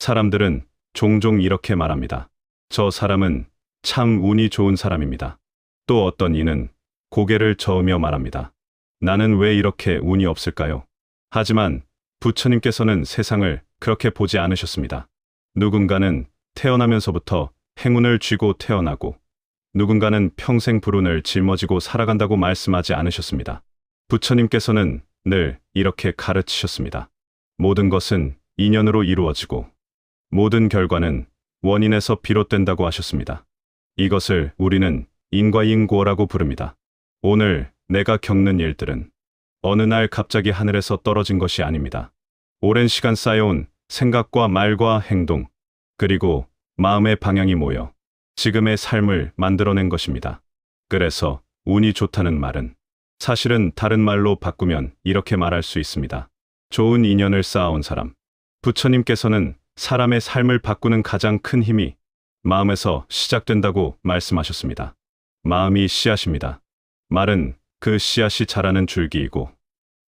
사람들은 종종 이렇게 말합니다. 저 사람은 참 운이 좋은 사람입니다. 또 어떤 이는 고개를 저으며 말합니다. 나는 왜 이렇게 운이 없을까요? 하지만 부처님께서는 세상을 그렇게 보지 않으셨습니다. 누군가는 태어나면서부터 행운을 쥐고 태어나고 누군가는 평생 불운을 짊어지고 살아간다고 말씀하지 않으셨습니다. 부처님께서는 늘 이렇게 가르치셨습니다. 모든 것은 인연으로 이루어지고 모든 결과는 원인에서 비롯된다고 하셨습니다. 이것을 우리는 인과인고라고 부릅니다. 오늘 내가 겪는 일들은 어느 날 갑자기 하늘에서 떨어진 것이 아닙니다. 오랜 시간 쌓여온 생각과 말과 행동, 그리고 마음의 방향이 모여 지금의 삶을 만들어낸 것입니다. 그래서 운이 좋다는 말은 사실은 다른 말로 바꾸면 이렇게 말할 수 있습니다. 좋은 인연을 쌓아온 사람. 부처님께서는 사람의 삶을 바꾸는 가장 큰 힘이 마음에서 시작된다고 말씀하셨습니다. 마음이 씨앗입니다. 말은 그 씨앗이 자라는 줄기이고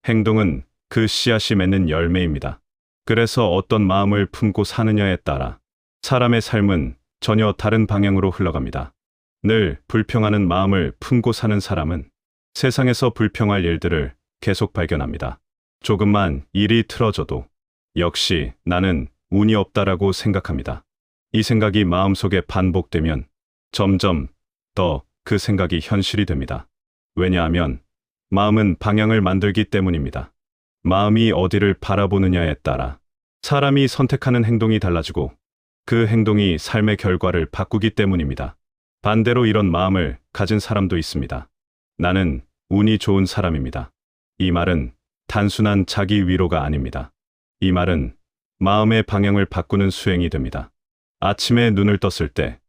행동은 그 씨앗이 맺는 열매입니다. 그래서 어떤 마음을 품고 사느냐에 따라 사람의 삶은 전혀 다른 방향으로 흘러갑니다. 늘 불평하는 마음을 품고 사는 사람은 세상에서 불평할 일들을 계속 발견합니다. 조금만 일이 틀어져도 역시 나는 운이 없다라고 생각합니다. 이 생각이 마음속에 반복되면 점점 더 그 생각이 현실이 됩니다. 왜냐하면 마음은 방향을 만들기 때문입니다. 마음이 어디를 바라보느냐에 따라 사람이 선택하는 행동이 달라지고 그 행동이 삶의 결과를 바꾸기 때문입니다. 반대로 이런 마음을 가진 사람도 있습니다. 나는 운이 좋은 사람입니다. 이 말은 단순한 자기 위로가 아닙니다. 이 말은 마음의 방향을 바꾸는 수행이 됩니다. 아침에 눈을 떴을 때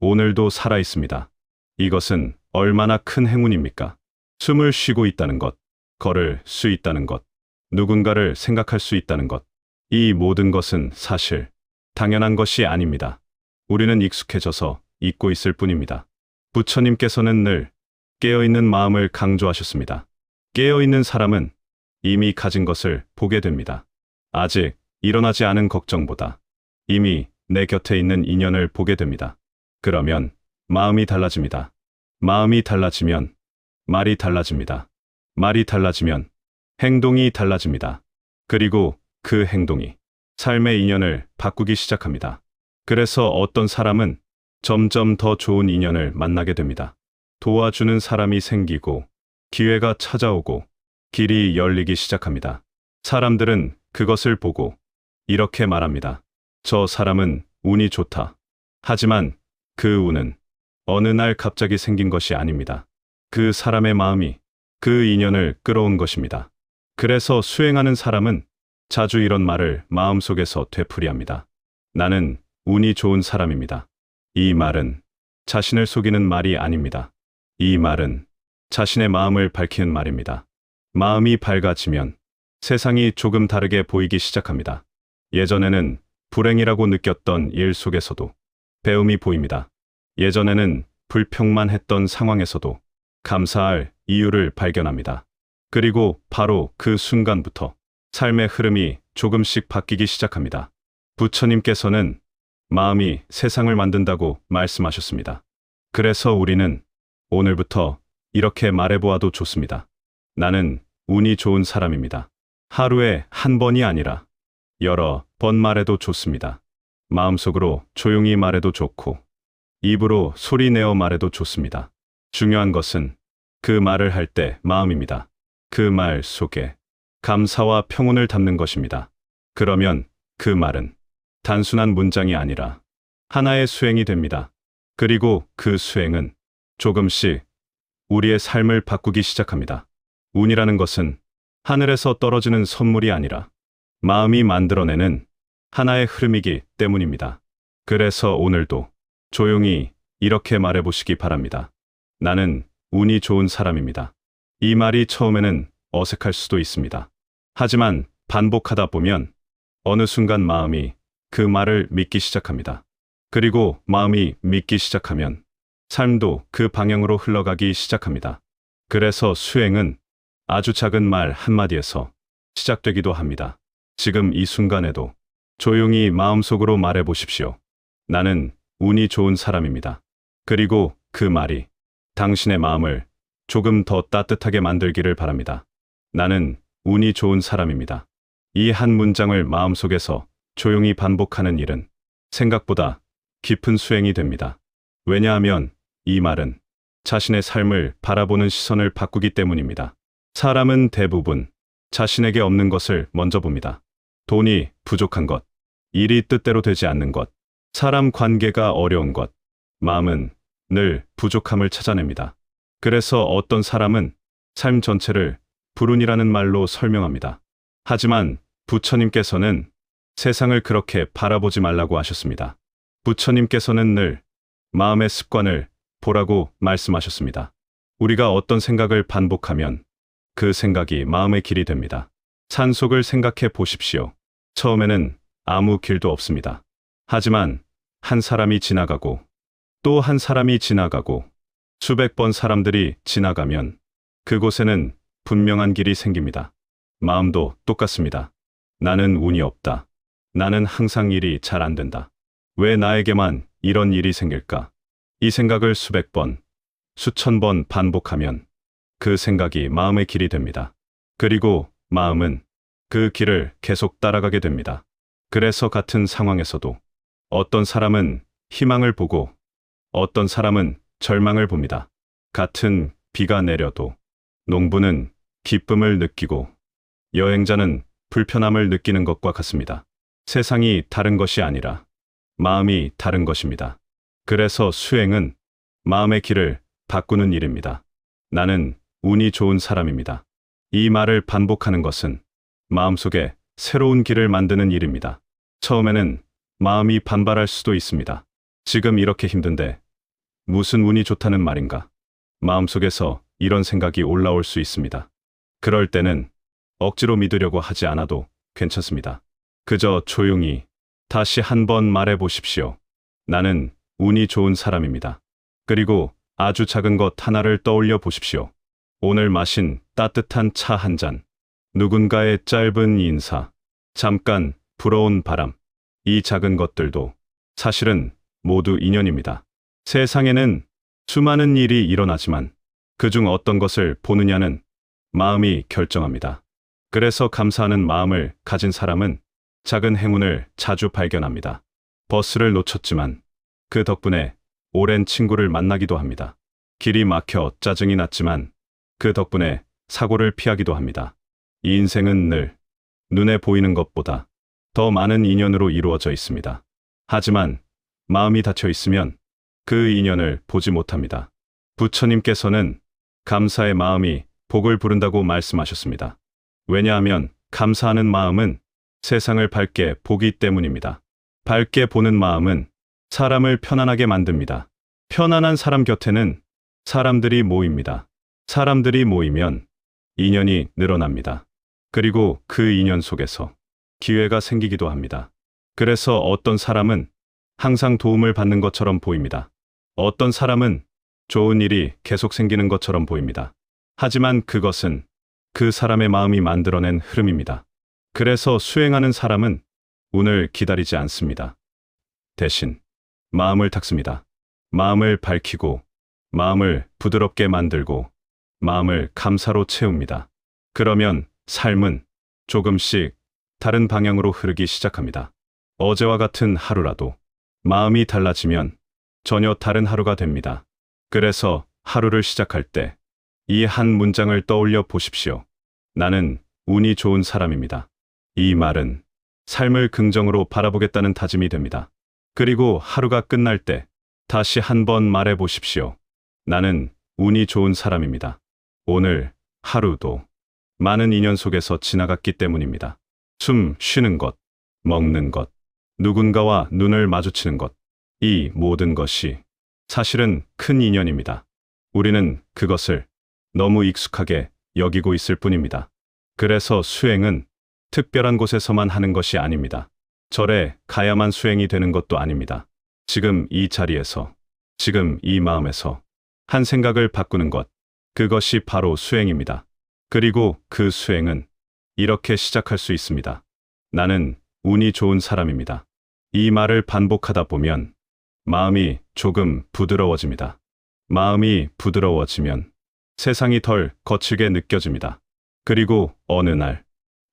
오늘도 살아 있습니다. 이것은 얼마나 큰 행운입니까? 숨을 쉬고 있다는 것, 걸을 수 있다는 것, 누군가를 생각할 수 있다는 것. 이 모든 것은 사실 당연한 것이 아닙니다. 우리는 익숙해져서 잊고 있을 뿐입니다. 부처님께서는 늘 깨어있는 마음을 강조하셨습니다. 깨어있는 사람은 이미 가진 것을 보게 됩니다. 아직 일어나지 않은 걱정보다 이미 내 곁에 있는 인연을 보게 됩니다. 그러면 마음이 달라집니다. 마음이 달라지면 말이 달라집니다. 말이 달라지면 행동이 달라집니다. 그리고 그 행동이 삶의 인연을 바꾸기 시작합니다. 그래서 어떤 사람은 점점 더 좋은 인연을 만나게 됩니다. 도와주는 사람이 생기고 기회가 찾아오고 길이 열리기 시작합니다. 사람들은 그것을 보고 이렇게 말합니다. 저 사람은 운이 좋다. 하지만 그 운은 어느 날 갑자기 생긴 것이 아닙니다. 그 사람의 마음이 그 인연을 끌어온 것입니다. 그래서 수행하는 사람은 자주 이런 말을 마음속에서 되풀이합니다. 나는 운이 좋은 사람입니다. 이 말은 자신을 속이는 말이 아닙니다. 이 말은 자신의 마음을 밝히는 말입니다. 마음이 밝아지면 세상이 조금 다르게 보이기 시작합니다. 예전에는 불행이라고 느꼈던 일 속에서도 배움이 보입니다. 예전에는 불평만 했던 상황에서도 감사할 이유를 발견합니다. 그리고 바로 그 순간부터 삶의 흐름이 조금씩 바뀌기 시작합니다. 부처님께서는 마음이 세상을 만든다고 말씀하셨습니다. 그래서 우리는 오늘부터 이렇게 말해보아도 좋습니다. 나는 운이 좋은 사람입니다. 하루에 한 번이 아니라 여러 번 말해도 좋습니다. 마음속으로 조용히 말해도 좋고 입으로 소리 내어 말해도 좋습니다. 중요한 것은 그 말을 할 때 마음입니다. 그 말 속에 감사와 평온을 담는 것입니다. 그러면 그 말은 단순한 문장이 아니라 하나의 수행이 됩니다. 그리고 그 수행은 조금씩 우리의 삶을 바꾸기 시작합니다. 운이라는 것은 하늘에서 떨어지는 선물이 아니라 마음이 만들어내는 하나의 흐름이기 때문입니다. 그래서 오늘도 조용히 이렇게 말해보시기 바랍니다. 나는 운이 좋은 사람입니다. 이 말이 처음에는 어색할 수도 있습니다. 하지만 반복하다 보면 어느 순간 마음이 그 말을 믿기 시작합니다. 그리고 마음이 믿기 시작하면 삶도 그 방향으로 흘러가기 시작합니다. 그래서 수행은 아주 작은 말 한마디에서 시작되기도 합니다. 지금 이 순간에도 조용히 마음속으로 말해 보십시오. 나는 운이 좋은 사람입니다. 그리고 그 말이 당신의 마음을 조금 더 따뜻하게 만들기를 바랍니다. 나는 운이 좋은 사람입니다. 이 한 문장을 마음속에서 조용히 반복하는 일은 생각보다 깊은 수행이 됩니다. 왜냐하면 이 말은 자신의 삶을 바라보는 시선을 바꾸기 때문입니다. 사람은 대부분 자신에게 없는 것을 먼저 봅니다. 돈이 부족한 것, 일이 뜻대로 되지 않는 것, 사람 관계가 어려운 것, 마음은 늘 부족함을 찾아냅니다. 그래서 어떤 사람은 삶 전체를 불운이라는 말로 설명합니다. 하지만 부처님께서는 세상을 그렇게 바라보지 말라고 하셨습니다. 부처님께서는 늘 마음의 습관을 보라고 말씀하셨습니다. 우리가 어떤 생각을 반복하면 그 생각이 마음의 길이 됩니다. 산속을 생각해 보십시오. 처음에는 아무 길도 없습니다. 하지만 한 사람이 지나가고 또 한 사람이 지나가고 수백 번 사람들이 지나가면 그곳에는 분명한 길이 생깁니다. 마음도 똑같습니다. 나는 운이 없다. 나는 항상 일이 잘 안 된다. 왜 나에게만 이런 일이 생길까? 이 생각을 수백 번, 수천 번 반복하면 그 생각이 마음의 길이 됩니다. 그리고 마음은 그 길을 계속 따라가게 됩니다. 그래서 같은 상황에서도 어떤 사람은 희망을 보고 어떤 사람은 절망을 봅니다. 같은 비가 내려도 농부는 기쁨을 느끼고 여행자는 불편함을 느끼는 것과 같습니다. 세상이 다른 것이 아니라 마음이 다른 것입니다. 그래서 수행은 마음의 길을 바꾸는 일입니다. 나는 운이 좋은 사람입니다. 이 말을 반복하는 것은 마음속에 새로운 길을 만드는 일입니다. 처음에는 마음이 반발할 수도 있습니다. 지금 이렇게 힘든데 무슨 운이 좋다는 말인가? 마음속에서 이런 생각이 올라올 수 있습니다. 그럴 때는 억지로 믿으려고 하지 않아도 괜찮습니다. 그저 조용히 다시 한번 말해 보십시오. 나는 운이 좋은 사람입니다. 그리고 아주 작은 것 하나를 떠올려 보십시오. 오늘 마신 따뜻한 차 한 잔, 누군가의 짧은 인사, 잠깐 불어온 바람, 이 작은 것들도 사실은 모두 인연입니다. 세상에는 수많은 일이 일어나지만 그중 어떤 것을 보느냐는 마음이 결정합니다. 그래서 감사하는 마음을 가진 사람은 작은 행운을 자주 발견합니다. 버스를 놓쳤지만 그 덕분에 오랜 친구를 만나기도 합니다. 길이 막혀 짜증이 났지만 그 덕분에 사고를 피하기도 합니다. 이 인생은 늘 눈에 보이는 것보다 더 많은 인연으로 이루어져 있습니다. 하지만 마음이 닫혀 있으면 그 인연을 보지 못합니다. 부처님께서는 감사의 마음이 복을 부른다고 말씀하셨습니다. 왜냐하면 감사하는 마음은 세상을 밝게 보기 때문입니다. 밝게 보는 마음은 사람을 편안하게 만듭니다. 편안한 사람 곁에는 사람들이 모입니다. 사람들이 모이면 인연이 늘어납니다. 그리고 그 인연 속에서 기회가 생기기도 합니다. 그래서 어떤 사람은 항상 도움을 받는 것처럼 보입니다. 어떤 사람은 좋은 일이 계속 생기는 것처럼 보입니다. 하지만 그것은 그 사람의 마음이 만들어낸 흐름입니다. 그래서 수행하는 사람은 운을 기다리지 않습니다. 대신 마음을 닦습니다. 마음을 밝히고 마음을 부드럽게 만들고 마음을 감사로 채웁니다. 그러면 삶은 조금씩 다른 방향으로 흐르기 시작합니다. 어제와 같은 하루라도 마음이 달라지면 전혀 다른 하루가 됩니다. 그래서 하루를 시작할 때 이 한 문장을 떠올려 보십시오. 나는 운이 좋은 사람입니다. 이 말은 삶을 긍정으로 바라보겠다는 다짐이 됩니다. 그리고 하루가 끝날 때 다시 한번 말해 보십시오. 나는 운이 좋은 사람입니다. 오늘 하루도 많은 인연 속에서 지나갔기 때문입니다. 숨 쉬는 것, 먹는 것, 누군가와 눈을 마주치는 것, 이 모든 것이 사실은 큰 인연입니다. 우리는 그것을 너무 익숙하게 여기고 있을 뿐입니다. 그래서 수행은 특별한 곳에서만 하는 것이 아닙니다. 절에 가야만 수행이 되는 것도 아닙니다. 지금 이 자리에서, 지금 이 마음에서 한 생각을 바꾸는 것, 그것이 바로 수행입니다. 그리고 그 수행은 이렇게 시작할 수 있습니다. 나는 운이 좋은 사람입니다. 이 말을 반복하다 보면 마음이 조금 부드러워집니다. 마음이 부드러워지면 세상이 덜 거칠게 느껴집니다. 그리고 어느 날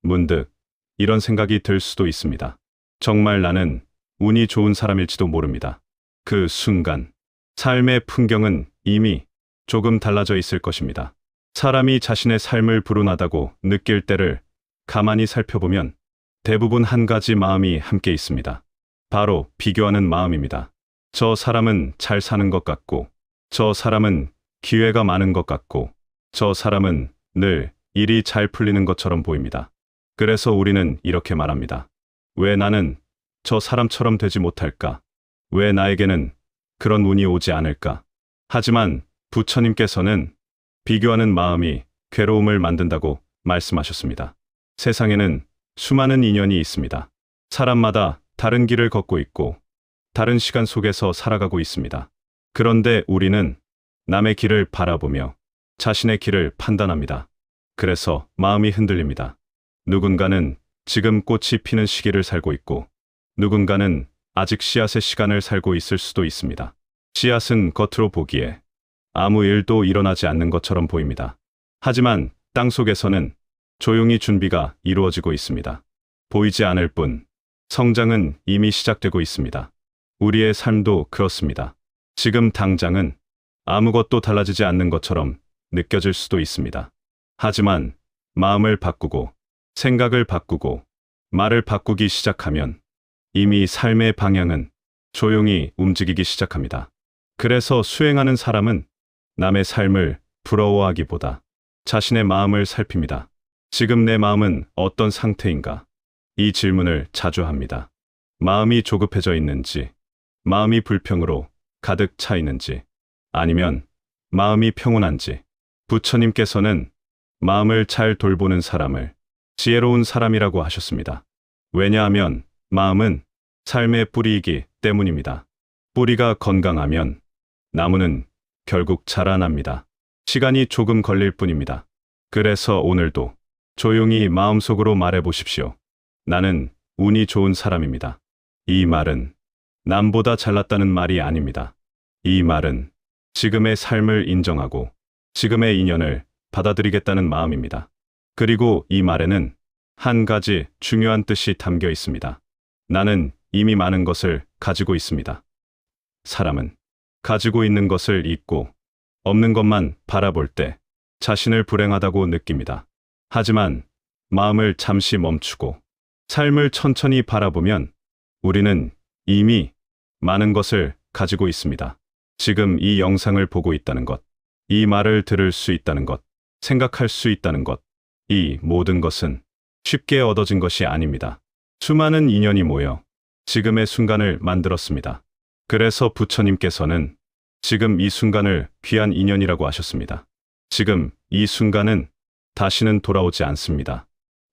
문득 이런 생각이 들 수도 있습니다. 정말 나는 운이 좋은 사람일지도 모릅니다. 그 순간 삶의 풍경은 이미 조금 달라져 있을 것입니다. 사람이 자신의 삶을 불운하다고 느낄 때를 가만히 살펴보면 대부분 한 가지 마음이 함께 있습니다. 바로 비교하는 마음입니다. 저 사람은 잘 사는 것 같고, 저 사람은 기회가 많은 것 같고, 저 사람은 늘 일이 잘 풀리는 것처럼 보입니다. 그래서 우리는 이렇게 말합니다. 왜 나는 저 사람처럼 되지 못할까? 왜 나에게는 그런 운이 오지 않을까? 하지만 부처님께서는 비교하는 마음이 괴로움을 만든다고 말씀하셨습니다. 세상에는 수많은 인연이 있습니다. 사람마다 다른 길을 걷고 있고 다른 시간 속에서 살아가고 있습니다. 그런데 우리는 남의 길을 바라보며 자신의 길을 판단합니다. 그래서 마음이 흔들립니다. 누군가는 지금 꽃이 피는 시기를 살고 있고 누군가는 아직 씨앗의 시간을 살고 있을 수도 있습니다. 씨앗은 겉으로 보기에 아무 일도 일어나지 않는 것처럼 보입니다. 하지만 땅속에서는 조용히 준비가 이루어지고 있습니다. 보이지 않을 뿐 성장은 이미 시작되고 있습니다. 우리의 삶도 그렇습니다. 지금 당장은 아무것도 달라지지 않는 것처럼 느껴질 수도 있습니다. 하지만 마음을 바꾸고 생각을 바꾸고 말을 바꾸기 시작하면 이미 삶의 방향은 조용히 움직이기 시작합니다. 그래서 수행하는 사람은 남의 삶을 부러워하기보다 자신의 마음을 살핍니다. 지금 내 마음은 어떤 상태인가? 이 질문을 자주 합니다. 마음이 조급해져 있는지, 마음이 불평으로 가득 차 있는지, 아니면 마음이 평온한지. 부처님께서는 마음을 잘 돌보는 사람을 지혜로운 사람이라고 하셨습니다. 왜냐하면 마음은 삶의 뿌리이기 때문입니다. 뿌리가 건강하면 나무는 결국 자라납니다. 시간이 조금 걸릴 뿐입니다. 그래서 오늘도 조용히 마음속으로 말해 보십시오. 나는 운이 좋은 사람입니다. 이 말은 남보다 잘났다는 말이 아닙니다. 이 말은 지금의 삶을 인정하고 지금의 인연을 받아들이겠다는 마음입니다. 그리고 이 말에는 한 가지 중요한 뜻이 담겨 있습니다. 나는 이미 많은 것을 가지고 있습니다. 사람은 가지고 있는 것을 잊고 없는 것만 바라볼 때 자신을 불행하다고 느낍니다. 하지만 마음을 잠시 멈추고 삶을 천천히 바라보면 우리는 이미 많은 것을 가지고 있습니다. 지금 이 영상을 보고 있다는 것, 이 말을 들을 수 있다는 것, 생각할 수 있다는 것, 이 모든 것은 쉽게 얻어진 것이 아닙니다. 수많은 인연이 모여 지금의 순간을 만들었습니다. 그래서 부처님께서는 지금 이 순간을 귀한 인연이라고 하셨습니다. 지금 이 순간은 다시는 돌아오지 않습니다.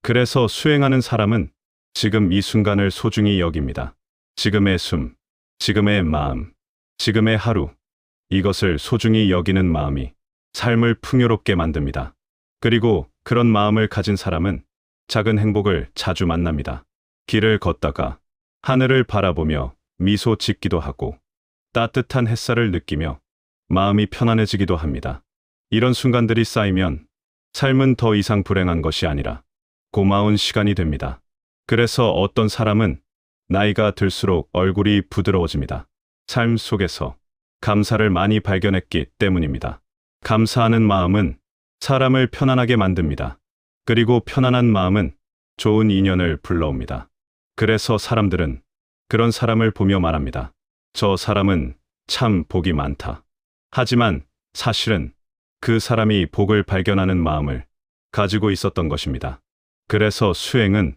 그래서 수행하는 사람은 지금 이 순간을 소중히 여깁니다. 지금의 숨, 지금의 마음, 지금의 하루, 이것을 소중히 여기는 마음이 삶을 풍요롭게 만듭니다. 그리고 그런 마음을 가진 사람은 작은 행복을 자주 만납니다. 길을 걷다가 하늘을 바라보며 미소 짓기도 하고 따뜻한 햇살을 느끼며 마음이 편안해지기도 합니다. 이런 순간들이 쌓이면 삶은 더 이상 불행한 것이 아니라 고마운 시간이 됩니다. 그래서 어떤 사람은 나이가 들수록 얼굴이 부드러워집니다. 삶 속에서 감사를 많이 발견했기 때문입니다. 감사하는 마음은 사람을 편안하게 만듭니다. 그리고 편안한 마음은 좋은 인연을 불러옵니다. 그래서 사람들은 그런 사람을 보며 말합니다. 저 사람은 참 복이 많다. 하지만 사실은 그 사람이 복을 발견하는 마음을 가지고 있었던 것입니다. 그래서 수행은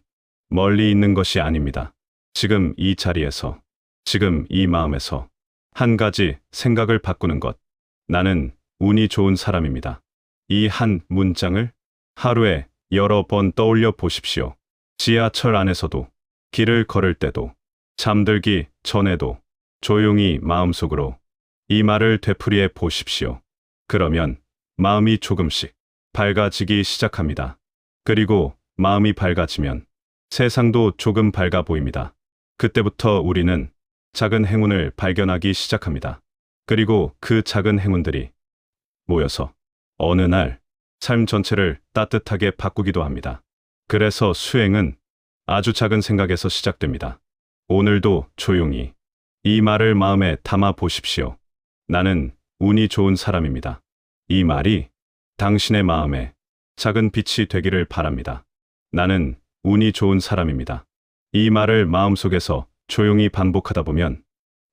멀리 있는 것이 아닙니다. 지금 이 자리에서, 지금 이 마음에서 한 가지 생각을 바꾸는 것. 나는 운이 좋은 사람입니다. 이 한 문장을 하루에 여러 번 떠올려 보십시오. 지하철 안에서도, 길을 걸을 때도, 잠들기 전에도 조용히 마음속으로 이 말을 되풀이해 보십시오. 그러면 마음이 조금씩 밝아지기 시작합니다. 그리고 마음이 밝아지면 세상도 조금 밝아 보입니다. 그때부터 우리는 작은 행운을 발견하기 시작합니다. 그리고 그 작은 행운들이 모여서 어느 날 삶 전체를 따뜻하게 바꾸기도 합니다. 그래서 수행은 아주 작은 생각에서 시작됩니다. 오늘도 조용히 이 말을 마음에 담아 보십시오. 나는 운이 좋은 사람입니다. 이 말이 당신의 마음에 작은 빛이 되기를 바랍니다. 나는 운이 좋은 사람입니다. 이 말을 마음속에서 조용히 반복하다 보면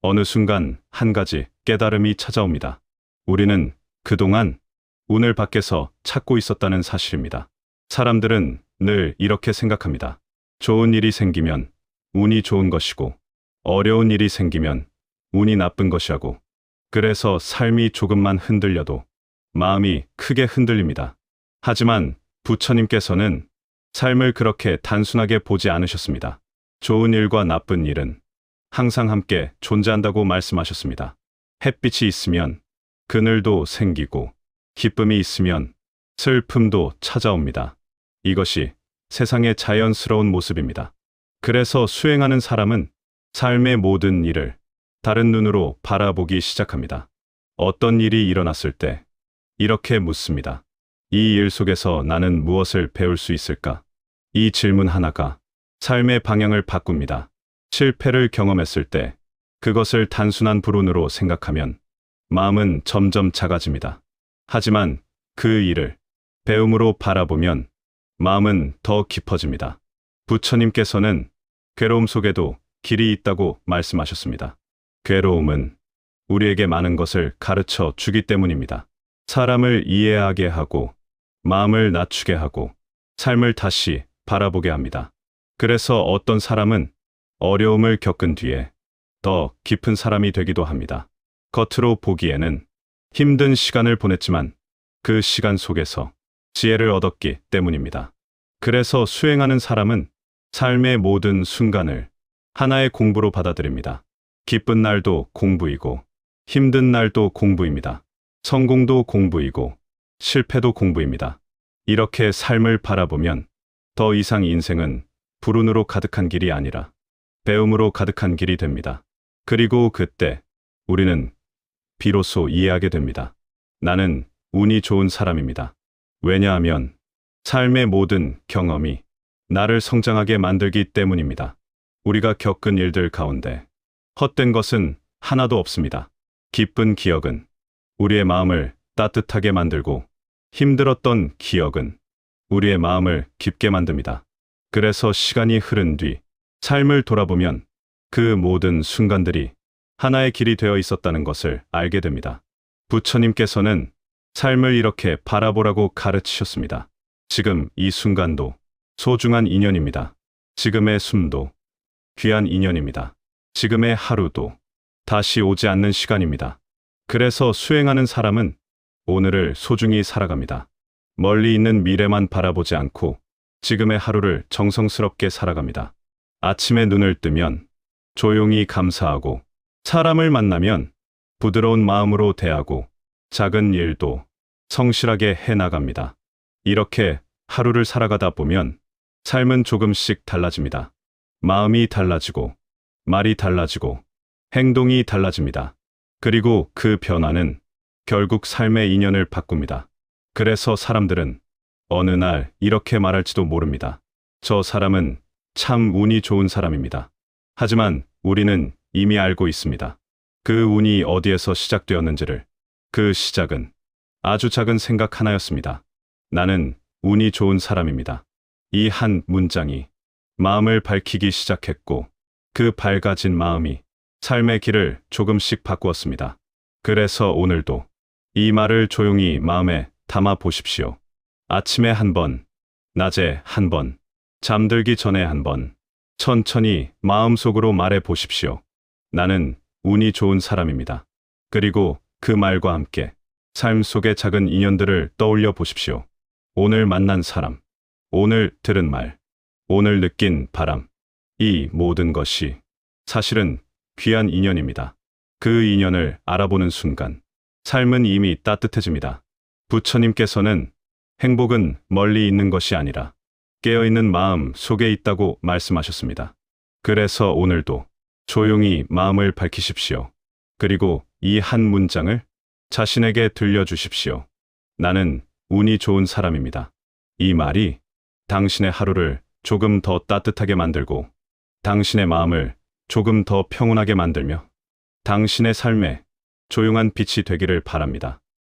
어느 순간 한 가지 깨달음이 찾아옵니다. 우리는 그동안 운을 밖에서 찾고 있었다는 사실입니다. 사람들은 늘 이렇게 생각합니다. 좋은 일이 생기면 운이 좋은 것이고 어려운 일이 생기면 운이 나쁜 것이라고. 그래서 삶이 조금만 흔들려도 마음이 크게 흔들립니다. 하지만 부처님께서는 삶을 그렇게 단순하게 보지 않으셨습니다. 좋은 일과 나쁜 일은 항상 함께 존재한다고 말씀하셨습니다. 햇빛이 있으면 그늘도 생기고 기쁨이 있으면 슬픔도 찾아옵니다. 이것이 세상의 자연스러운 모습입니다. 그래서 수행하는 사람은 삶의 모든 일을 다른 눈으로 바라보기 시작합니다. 어떤 일이 일어났을 때 이렇게 묻습니다. 이 일 속에서 나는 무엇을 배울 수 있을까? 이 질문 하나가 삶의 방향을 바꿉니다. 실패를 경험했을 때 그것을 단순한 불운으로 생각하면 마음은 점점 작아집니다. 하지만 그 일을 배움으로 바라보면 마음은 더 깊어집니다. 부처님께서는 괴로움 속에도 길이 있다고 말씀하셨습니다. 괴로움은 우리에게 많은 것을 가르쳐 주기 때문입니다. 사람을 이해하게 하고 마음을 낮추게 하고 삶을 다시 바라보게 합니다. 그래서 어떤 사람은 어려움을 겪은 뒤에 더 깊은 사람이 되기도 합니다. 겉으로 보기에는 힘든 시간을 보냈지만 그 시간 속에서 지혜를 얻었기 때문입니다. 그래서 수행하는 사람은 삶의 모든 순간을 하나의 공부로 받아들입니다. 기쁜 날도 공부이고 힘든 날도 공부입니다. 성공도 공부이고 실패도 공부입니다. 이렇게 삶을 바라보면 더 이상 인생은 불운으로 가득한 길이 아니라 배움으로 가득한 길이 됩니다. 그리고 그때 우리는 비로소 이해하게 됩니다. 나는 운이 좋은 사람입니다. 왜냐하면 삶의 모든 경험이 나를 성장하게 만들기 때문입니다. 우리가 겪은 일들 가운데 헛된 것은 하나도 없습니다. 기쁜 기억은 우리의 마음을 따뜻하게 만들고 힘들었던 기억은 우리의 마음을 깊게 만듭니다. 그래서 시간이 흐른 뒤 삶을 돌아보면 그 모든 순간들이 하나의 길이 되어 있었다는 것을 알게 됩니다. 부처님께서는 삶을 이렇게 바라보라고 가르치셨습니다. 지금 이 순간도 소중한 인연입니다. 지금의 숨도 귀한 인연입니다. 지금의 하루도 다시 오지 않는 시간입니다. 그래서 수행하는 사람은 오늘을 소중히 살아갑니다. 멀리 있는 미래만 바라보지 않고 지금의 하루를 정성스럽게 살아갑니다. 아침에 눈을 뜨면 조용히 감사하고 사람을 만나면 부드러운 마음으로 대하고 작은 일도 성실하게 해나갑니다. 이렇게 하루를 살아가다 보면 삶은 조금씩 달라집니다. 마음이 달라지고 말이 달라지고 행동이 달라집니다. 그리고 그 변화는 결국 삶의 인연을 바꿉니다. 그래서 사람들은 어느 날 이렇게 말할지도 모릅니다. 저 사람은 참 운이 좋은 사람입니다. 하지만 우리는 이미 알고 있습니다. 그 운이 어디에서 시작되었는지를. 그 시작은 아주 작은 생각 하나였습니다. 나는 운이 좋은 사람입니다. 이 한 문장이 마음을 밝히기 시작했고 그 밝아진 마음이 삶의 길을 조금씩 바꾸었습니다. 그래서 오늘도 이 말을 조용히 마음에 담아 보십시오. 아침에 한 번, 낮에 한 번, 잠들기 전에 한 번, 천천히 마음속으로 말해 보십시오. 나는 운이 좋은 사람입니다. 그리고 그 말과 함께 삶 속의 작은 인연들을 떠올려 보십시오. 오늘 만난 사람, 오늘 들은 말, 오늘 느낀 바람, 이 모든 것이 사실은 귀한 인연입니다. 그 인연을 알아보는 순간 삶은 이미 따뜻해집니다. 부처님께서는 행복은 멀리 있는 것이 아니라 깨어있는 마음 속에 있다고 말씀하셨습니다. 그래서 오늘도 조용히 마음을 밝히십시오. 그리고 이 한 문장을 자신에게 들려주십시오. 나는 운이 좋은 사람입니다. 이 말이 당신의 하루를 조금 더 따뜻하게 만들고 당신의 마음을 조금 더 평온하게 만들며 당신의 삶에 조용한 빛이 되기를 바랍니다.